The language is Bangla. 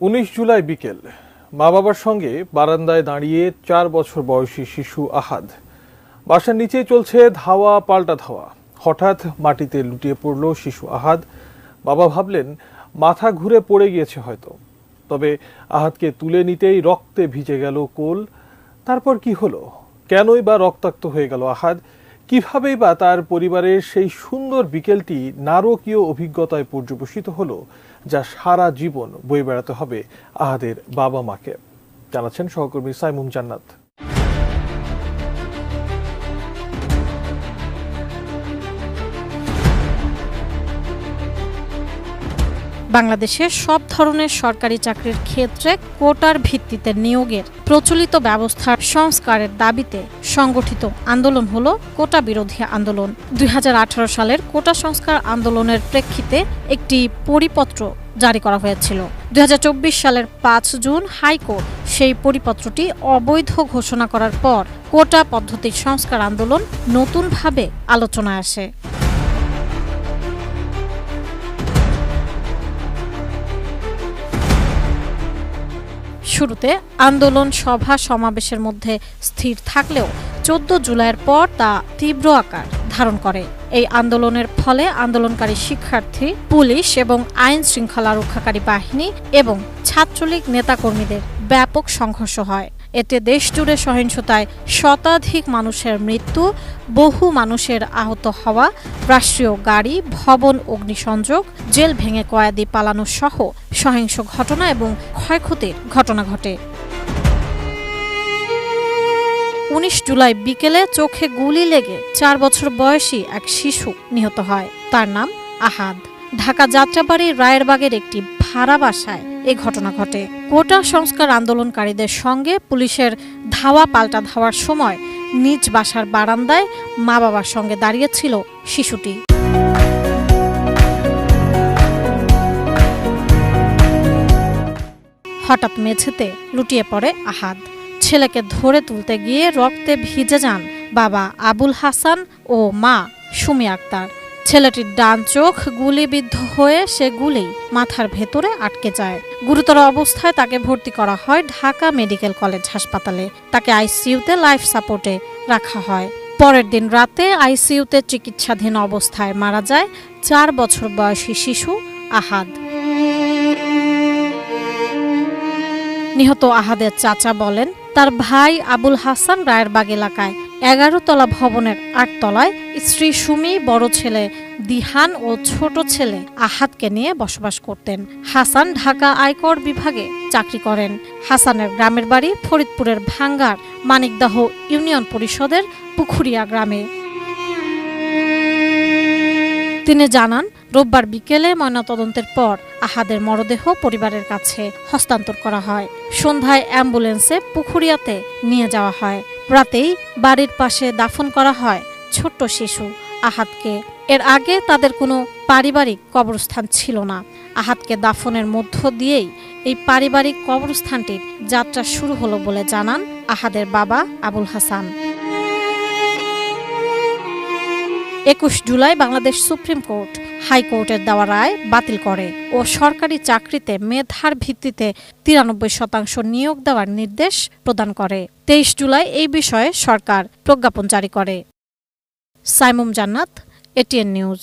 19 জুলাই বিকেল মা বাবার সঙ্গে বারান্দায় দাঁড়িয়ে 4 বছর বয়সী শিশু আহাদ। বাসার নিচেই চলছে ধাওয়া পাল্টা ধাওয়া। হঠাৎ মাটিতে লুটিয়ে পড়ল শিশু আহাদ। বাবা ভাবলেন মাথা ঘুরে পড়ে গিয়েছে হয়তো। তবে আহাদকে তুলে নিতেই রক্তে ভিজে গেল কোল। তারপর কি হলো? কেনই বা রক্তাক্ত হয়ে গেল আহাদ? কিভাবেই বা তার পরিবারের সেই সুন্দর বিকেলটি নারকীয় অভিজ্ঞতায় পর্যবসিত হলো, যা সারা জীবন বয়ে বেড়াতে হবে আহাদের বাবা মাকে। জানাচ্ছেন সহকর্মী সাইমুম জান্নাত। বাংলাদেশের সব ধরনের সরকারি চাকরির ক্ষেত্রে কোটার ভিত্তিতে নিয়োগের প্রচলিত ব্যবস্থার সংস্কারের দাবিতে সংগঠিত আন্দোলন হলো কোটা বিরোধী আন্দোলন। 2018 সালের কোটা সংস্কার আন্দোলনের প্রেক্ষিতে একটি পরিপত্র জারি করা হয়েছিল। 2024 সালের 5 জুন হাইকোর্ট সেই পরিপত্রটি অবৈধ ঘোষণা করার পর কোটা পদ্ধতির সংস্কার আন্দোলন নতুনভাবে আলোচনায় আসে। শুরুতে আন্দোলন সভা সমাবেশের মধ্যে স্থির থাকলেও 14 জুলাইয়ের পর তা তীব্র আকার ধারণ করে। এই আন্দোলনের ফলে আন্দোলনকারী শিক্ষার্থী, পুলিশ এবং আইন শৃঙ্খলা রক্ষাকারী বাহিনী এবং ছাত্রলীগ নেতাকর্মীদের ব্যাপক সংঘর্ষ হয়। এতে দেশজুড়ে সহিংসতায় শতাধিক মানুষের মৃত্যু, বহু মানুষের আহত হওয়া, রাষ্ট্রীয় গাড়ি, ভবন অগ্নিসংযোগ, জেল ভেঙে কয়েদি পালানো সহ সহিংস ঘটনা এবং ক্ষয়ক্ষতির ঘটনা ঘটে। 19 জুলাই বিকেলে চোখে গুলি লেগে 4 বছর বয়সী এক শিশু নিহত হয়। তার নাম আহাদ। ঢাকা যাত্রাবাড়ি রায়েরবাগের একটি ভাড়া বাসায় এ ঘটনা ঘটে। কোটা সংস্কার আন্দোলনকারীদের সঙ্গে পুলিশের ধাওয়া পাল্টা ধাওয়ার সময় নিজ বাসার বারান্দায় মা বাবার সঙ্গে দাঁড়িয়েছিল শিশুটি। হঠাৎ মেঝেতে লুটিয়ে পড়ে আহাদ। ছেলেকে ধরে তুলতে গিয়ে রক্তে ভিজে যান বাবা আবুল হাসান ও মা সুমি আক্তার। ছেলেটির ডান চোখ গুলিবিদ্ধ হয়ে সে গুলি মাথার ভেতরে আটকে যায়। গুরুতর অবস্থায় তাকে ভর্তি করা হয় ঢাকা মেডিকেল কলেজ হাসপাতালে। তাকে আইসিইউতে লাইফ সাপোর্টে রাখা হয়। পরের দিন রাতে আইসিইউতে চিকিৎসাধীন অবস্থায় মারা যায় 4 বছর বয়সী শিশু আহাদ। নিহত আহাদের চাচা বলেন, তার ভাই আবুল হাসান রায়েরবাগ এলাকায় 11 তলা ভবনের 8 তলায় স্ত্রী সুমি, বড় ছেলে দিহান ও ছোট ছেলে আহাদকে নিয়ে বসবাস করতেন। হাসান ঢাকা আয়কর বিভাগে চাকরি করেন। হাসানের গ্রামের বাড়ি ফরিদপুরের ভাঙ্গার মানিকদহ ইউনিয়ন পরিষদের পুখুরিয়া গ্রামে। তিনি জানান, রোববার বিকেলে ময়নাতদন্তের পর আহাদের মরদেহ পরিবারের কাছে হস্তান্তর করা হয়। সন্ধ্যায় অ্যাম্বুলেন্সে পুখুরিয়াতে নিয়ে যাওয়া হয়। রাতেই বাড়ির পাশে দাফন করা হয় ছোট্ট শিশু আহাদকে। এর আগে তাদের কোনো পারিবারিক কবরস্থান ছিল না। আহাদকে দাফনের মধ্য দিয়েই এই পারিবারিক কবরস্থানটির যাত্রা শুরু হলো বলে জানান আহাদের বাবা আবুল হাসান। 21 জুলাই বাংলাদেশ সুপ্রিম কোর্ট হাইকোর্টের দেওয়া রায় বাতিল করে ও সরকারি চাকরিতে মেধার ভিত্তিতে 93% নিয়োগ দেওয়ার নির্দেশ প্রদান করে। 23 জুলাই এই বিষয়ে সরকার প্রজ্ঞাপন জারি করে। সাইমুম জান্নাত, এটিএন নিউজ।